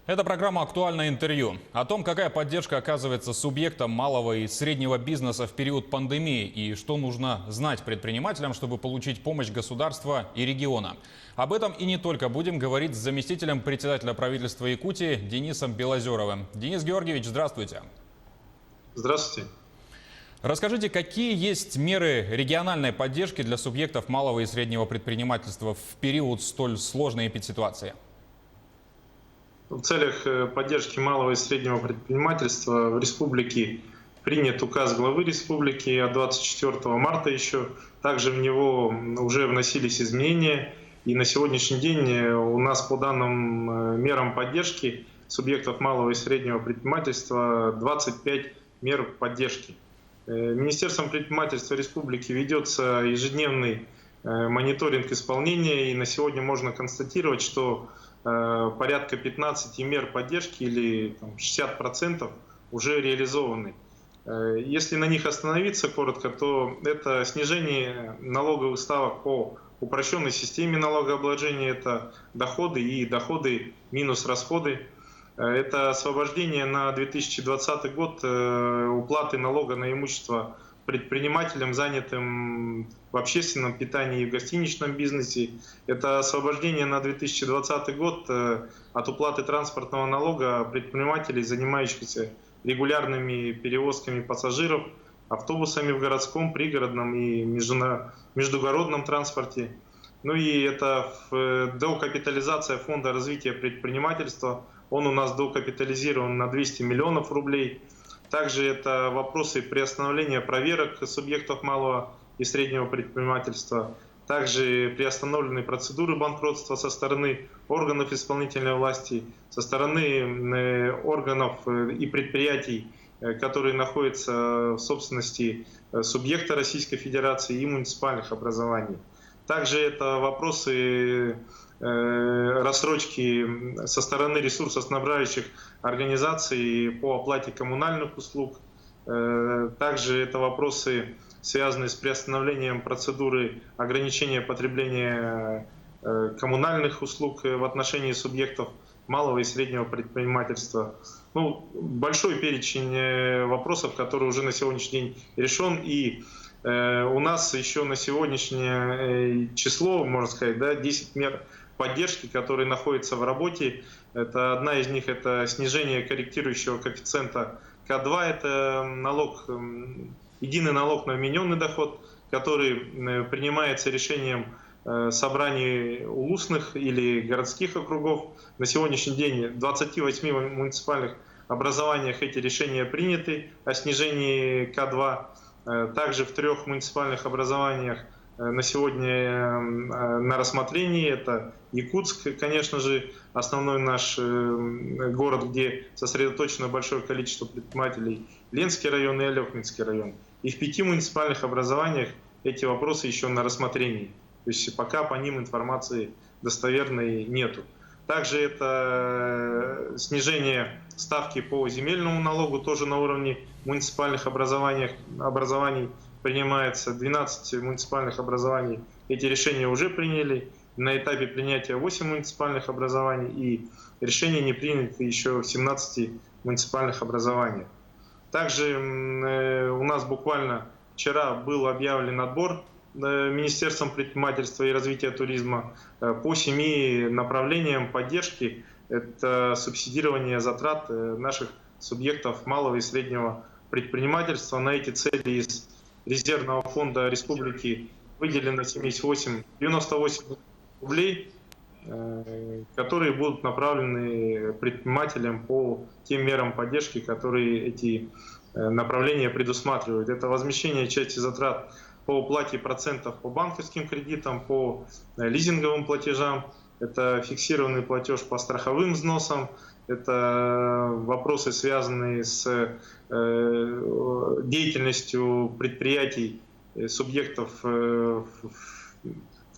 Это программа «Актуальное интервью» о том, какая поддержка оказывается субъектам малого и среднего бизнеса в период пандемии и что нужно знать предпринимателям, чтобы получить помощь государства и региона. Об этом и не только будем говорить с заместителем председателя правительства Якутии Денисом Белозеровым. Денис Георгиевич, здравствуйте. Здравствуйте. Расскажите, какие есть меры региональной поддержки для субъектов малого и среднего предпринимательства в период столь сложной эпидситуации? В целях поддержки малого и среднего предпринимательства в республике принят указ главы республики от 24 марта еще. Также в него уже вносились изменения. И на сегодняшний день у нас по данным мерам поддержки субъектов малого и среднего предпринимательства 25 мер поддержки. Министерством предпринимательства республики ведется ежедневный мониторинг исполнения. И на сегодня можно констатировать, что порядка 15 мер поддержки или 60% уже реализованы. Если на них остановиться коротко, то это снижение налоговых ставок по упрощенной системе налогообложения, это доходы и доходы минус расходы. Это освобождение на 2020 год уплаты налога на имущество предпринимателям, занятым в общественном питании и в гостиничном бизнесе. Это освобождение на 2020 год от уплаты транспортного налога предпринимателей, занимающихся регулярными перевозками пассажиров, автобусами в городском, пригородном и междугородном транспорте. Ну и это докапитализация фонда развития предпринимательства. Он у нас докапитализирован на 200 миллионов рублей. Также это вопросы приостановления проверок субъектов малого и среднего предпринимательства. Также приостановлены процедуры банкротства со стороны органов исполнительной власти, со стороны органов и предприятий, которые находятся в собственности субъекта Российской Федерации и муниципальных образований. Также это вопросы рассрочки со стороны ресурсоснабжающих организаций по оплате коммунальных услуг. Также это вопросы, связанные с приостановлением процедуры ограничения потребления коммунальных услуг в отношении субъектов малого и среднего предпринимательства. Большой перечень вопросов, который уже на сегодняшний день решен. И у нас еще на сегодняшнее число, можно сказать, 10 мер поддержки, которые находятся в работе. Одна из них — это снижение корректирующего коэффициента К2. Это единый налог на вмененный доход, который принимается решением собраний улусных или городских округов. На сегодняшний день в 28 муниципальных образованиях эти решения приняты о снижении К2. Также в 3 муниципальных образованиях на сегодня на рассмотрении. Это Якутск, конечно же, основной наш город, где сосредоточено большое количество предпринимателей, Ленский район и Алекминский район. И в 5 муниципальных образованиях эти вопросы еще на рассмотрении. То есть пока по ним информации достоверной нету. Также это снижение ставки по земельному налогу, тоже на уровне муниципальных образований принимается. 12 муниципальных образований эти решения уже приняли. На этапе принятия 8 муниципальных образований, и решения не приняты еще в 17 муниципальных образованиях. Также у нас буквально вчера был объявлен отбор Министерством предпринимательства и развития туризма по 7 направлениям поддержки. Это субсидирование затрат наших субъектов малого и среднего предпринимательства. На эти цели из резервного фонда республики выделено 98 рублей, которые будут направлены предпринимателям по тем мерам поддержки, которые эти направления предусматривают. Это возмещение части затрат по уплате процентов по банковским кредитам, по лизинговым платежам, это фиксированный платеж по страховым взносам, это вопросы, связанные с деятельностью предприятий, субъектов в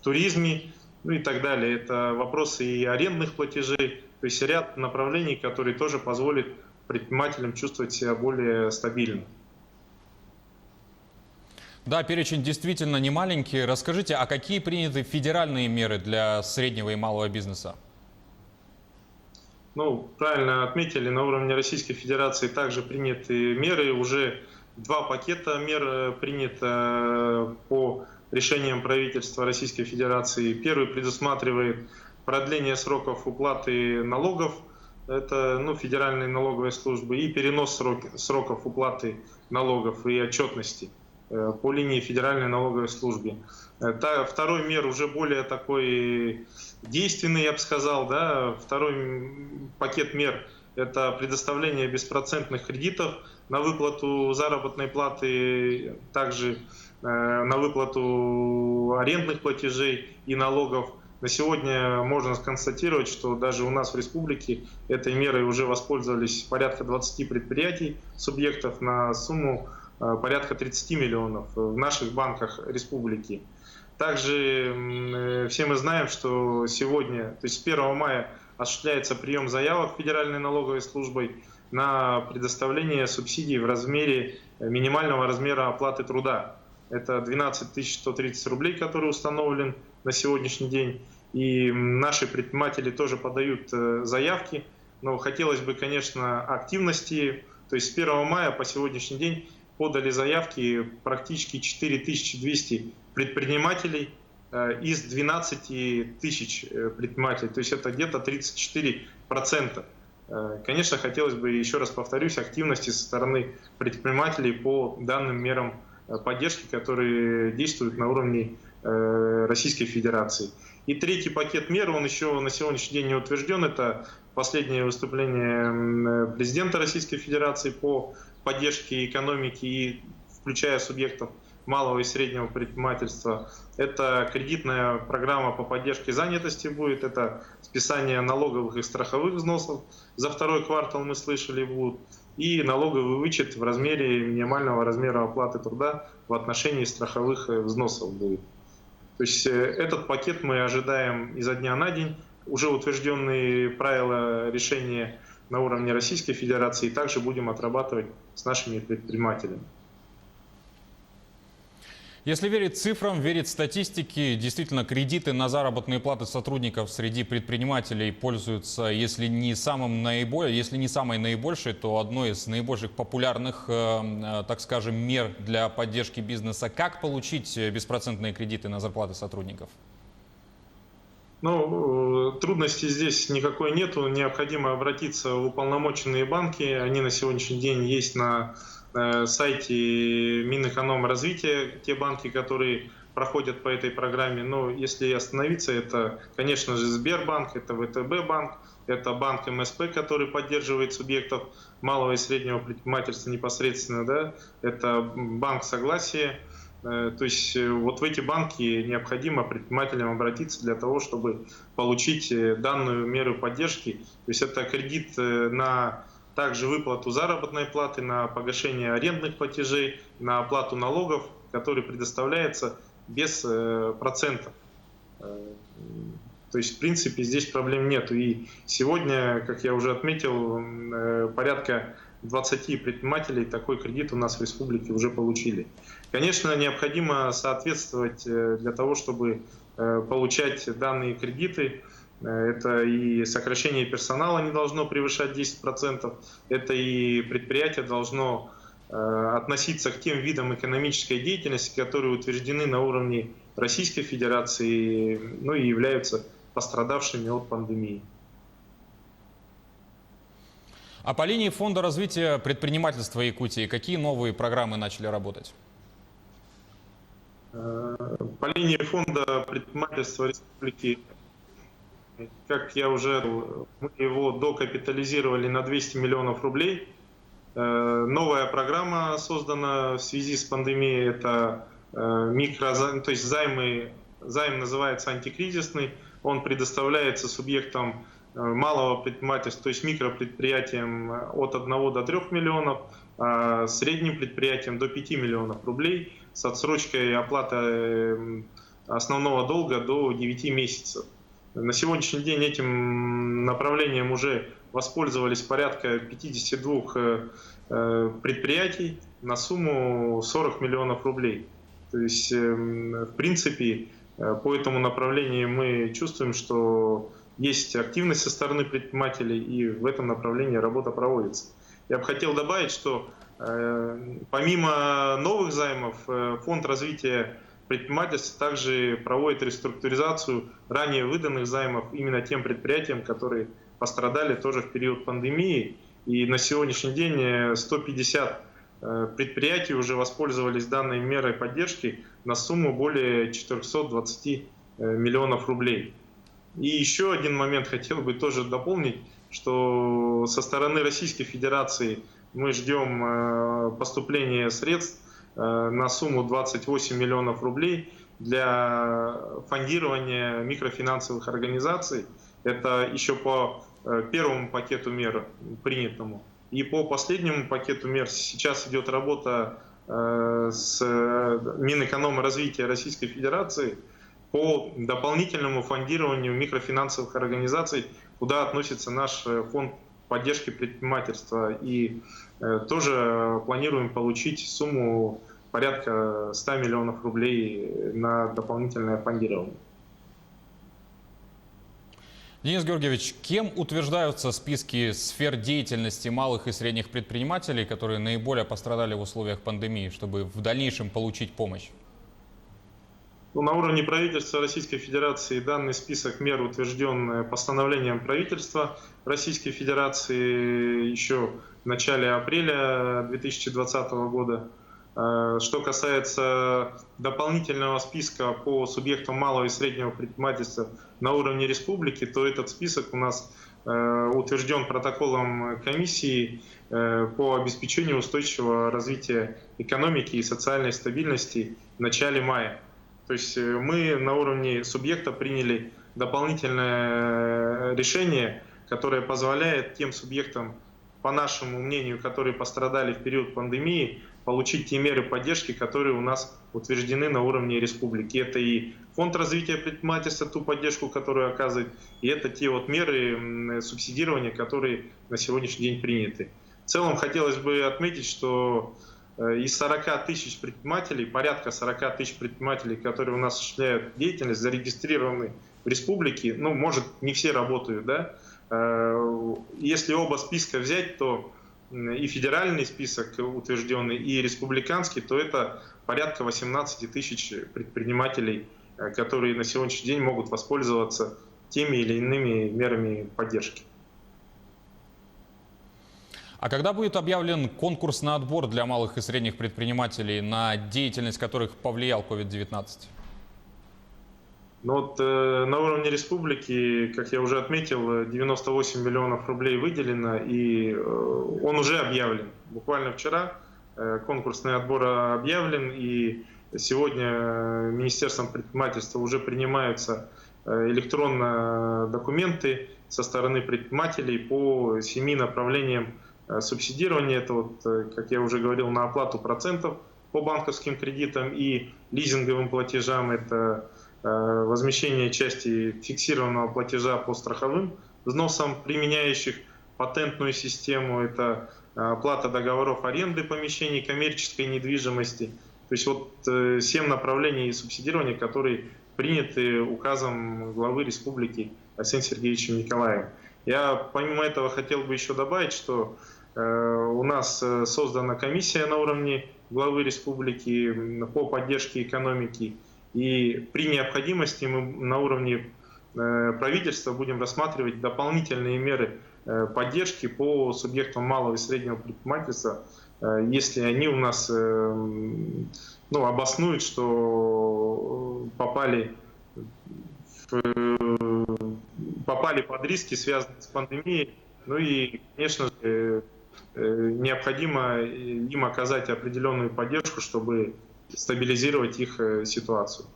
туризме, и так далее. Это вопросы и арендных платежей, то есть ряд направлений, которые тоже позволят предпринимателям чувствовать себя более стабильно. Да, перечень действительно не маленький. Расскажите, а какие приняты федеральные меры для среднего и малого бизнеса? Ну, правильно отметили, на уровне Российской Федерации также приняты меры. Уже 2 пакета мер принято по решениям правительства Российской Федерации. Первый предусматривает продление сроков уплаты налогов, это Федеральной налоговой службы, и перенос сроков уплаты налогов и отчетности по линии Федеральной налоговой службы. Второй мер уже более такой действенный, я бы сказал. Да? Второй пакет мер – это предоставление беспроцентных кредитов на выплату заработной платы, также на выплату арендных платежей и налогов. На сегодня можно констатировать, что даже у нас в республике этой мерой уже воспользовались порядка 20 предприятий, субъектов на сумму порядка 30 миллионов в наших банках республики. Также все мы знаем, что сегодня, то есть с 1 мая, осуществляется прием заявок Федеральной налоговой службой на предоставление субсидий в размере минимального размера оплаты труда. Это 12 130 рублей, который установлен на сегодняшний день. И наши предприниматели тоже подают заявки. Но хотелось бы, конечно, активности. То есть с 1 мая по сегодняшний день подали заявки практически 4200 предпринимателей из 12 тысяч предпринимателей. То есть это где-то 34%. Конечно, хотелось бы, еще раз повторюсь, активности со стороны предпринимателей по данным мерам поддержки, которые действуют на уровне Российской Федерации. И третий пакет мер, он еще на сегодняшний день не утвержден. Это последнее выступление президента Российской Федерации по поддержке экономики, и включая субъектов малого и среднего предпринимательства. Это кредитная программа по поддержке занятости будет, это списание налоговых и страховых взносов. За второй квартал мы слышали будут. И налоговый вычет в размере минимального размера оплаты труда в отношении страховых взносов будет. То есть этот пакет мы ожидаем изо дня на день. Уже утвержденные правила решения на уровне Российской Федерации, и также будем отрабатывать с нашими предпринимателями. Если верить цифрам, верить статистике, действительно кредиты на заработные платы сотрудников среди предпринимателей пользуются, если не самой наибольшей, то одной из наибольших популярных, так скажем, мер для поддержки бизнеса. Как получить беспроцентные кредиты на зарплаты сотрудников? Ну, трудностей здесь никакой нету. Необходимо обратиться в уполномоченные банки. Они на сегодняшний день есть на сайте Минэкономразвития, те банки, которые проходят по этой программе. Но если остановиться, это, конечно же, Сбербанк, это ВТБ банк, это банк МСП, который поддерживает субъектов малого и среднего предпринимательства непосредственно, да? Это банк Согласия. То есть вот в эти банки необходимо предпринимателям обратиться для того, чтобы получить данную меру поддержки. То есть это кредит на также выплату заработной платы, на погашение арендных платежей, на оплату налогов, который предоставляется без процентов. То есть, в принципе, здесь проблем нет. И сегодня, как я уже отметил, порядка 20 предпринимателей такой кредит у нас в республике уже получили. Конечно, необходимо соответствовать для того, чтобы получать данные кредиты. Это и сокращение персонала не должно превышать 10%, это и предприятие должно относиться к тем видам экономической деятельности, которые утверждены на уровне Российской Федерации, ну и являются пострадавшими от пандемии. А по линии Фонда развития предпринимательства Якутии какие новые программы начали работать? По линии Фонда предпринимательства Республики, как я уже говорил, мы его докапитализировали на 200 миллионов рублей. Новая программа создана в связи с пандемией. Это то есть займ называется антикризисный. Он предоставляется субъектам малого предпринимательства, то есть микропредприятиям от 1 до 3 миллионов, а средним предприятиям до 5 миллионов рублей с отсрочкой оплаты основного долга до 9 месяцев. На сегодняшний день этим направлением уже воспользовались порядка 52 предприятий на сумму 40 миллионов рублей. То есть, в принципе, по этому направлению мы чувствуем, что есть активность со стороны предпринимателей, и в этом направлении работа проводится. Я бы хотел добавить, что помимо новых займов, Фонд развития предпринимательства также проводит реструктуризацию ранее выданных займов именно тем предприятиям, которые пострадали тоже в период пандемии. И на сегодняшний день 150 предприятий уже воспользовались данной мерой поддержки на сумму более 420 миллионов рублей. И еще один момент хотел бы тоже дополнить, что со стороны Российской Федерации мы ждем поступления средств на сумму 28 миллионов рублей для фондирования микрофинансовых организаций. Это еще по первому пакету мер принятому. И по последнему пакету мер сейчас идет работа с Минэкономразвития Российской Федерации по дополнительному фондированию микрофинансовых организаций, куда относится наш фонд поддержки предпринимательства. И тоже планируем получить сумму порядка 100 миллионов рублей на дополнительное фондирование. Денис Георгиевич, кем утверждаются списки сфер деятельности малых и средних предпринимателей, которые наиболее пострадали в условиях пандемии, чтобы в дальнейшем получить помощь? На уровне правительства Российской Федерации данный список мер утвержден постановлением правительства Российской Федерации еще в начале апреля 2020 года. Что касается дополнительного списка по субъектам малого и среднего предпринимательства на уровне республики, то этот список у нас утвержден протоколом комиссии по обеспечению устойчивого развития экономики и социальной стабильности в начале мая. То есть мы на уровне субъекта приняли дополнительное решение, которое позволяет тем субъектам, по нашему мнению, которые пострадали в период пандемии, получить те меры поддержки, которые у нас утверждены на уровне республики. Это и Фонд развития предпринимательства, ту поддержку, которую оказывает, и это те вот меры субсидирования, которые на сегодняшний день приняты. В целом хотелось бы отметить, что из 40 тысяч предпринимателей, порядка 40 тысяч предпринимателей, которые у нас осуществляют деятельность, зарегистрированы в республике, ну, может, не все работают, да. Если оба списка взять, то и федеральный список утвержденный, и республиканский, то это порядка 18 тысяч предпринимателей, которые на сегодняшний день могут воспользоваться теми или иными мерами поддержки. А когда будет объявлен конкурс на отбор для малых и средних предпринимателей, на деятельность которых повлиял COVID-19? Ну вот, на уровне республики, как я уже отметил, 98 миллионов рублей выделено, и он уже объявлен. Буквально вчера конкурсный отбор объявлен, и сегодня Министерством предпринимательства уже принимаются электронно документы со стороны предпринимателей по 7 направлениям субсидирования. Это, вот, как я уже говорил, на оплату процентов по банковским кредитам и лизинговым платежам. Это возмещение части фиксированного платежа по страховым взносам, применяющих патентную систему, это оплата договоров аренды помещений коммерческой недвижимости. То есть вот 7 направлений субсидирования, которые приняты указом главы республики Арсения Сергеевича Николаева. Я помимо этого хотел бы еще добавить, что у нас создана комиссия на уровне главы республики по поддержке экономики. И при необходимости мы на уровне правительства будем рассматривать дополнительные меры поддержки по субъектам малого и среднего предпринимательства, если они у нас обоснуют, что попали под риски, связанные с пандемией. Ну и, конечно же, необходимо им оказать определенную поддержку, чтобы стабилизировать их ситуацию.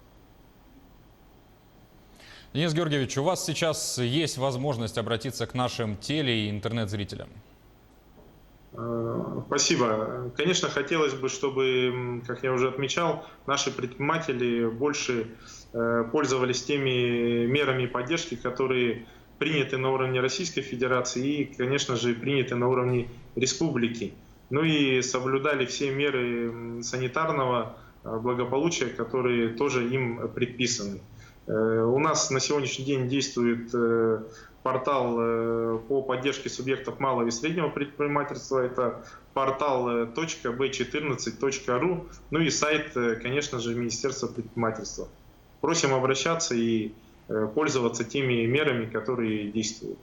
Денис Георгиевич, у вас сейчас есть возможность обратиться к нашим теле- и интернет-зрителям. Спасибо. Конечно, хотелось бы, чтобы, как я уже отмечал, наши предприниматели больше пользовались теми мерами поддержки, которые приняты на уровне Российской Федерации и, конечно же, приняты на уровне республики. Ну и соблюдали все меры санитарного благополучия, которые тоже им предписаны. У нас на сегодняшний день действует портал по поддержке субъектов малого и среднего предпринимательства. Это портал .b14.ru, ну и сайт, конечно же, Министерства предпринимательства. Просим обращаться и пользоваться теми мерами, которые действуют.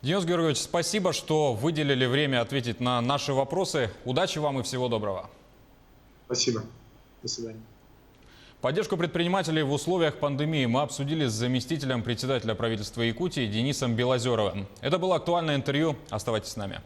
Денис Георгиевич, спасибо, что выделили время ответить на наши вопросы. Удачи вам и всего доброго. Спасибо. До свидания. Поддержку предпринимателей в условиях пандемии мы обсудили с заместителем председателя правительства Якутии Денисом Белозеровым. Это было актуальное интервью. Оставайтесь с нами.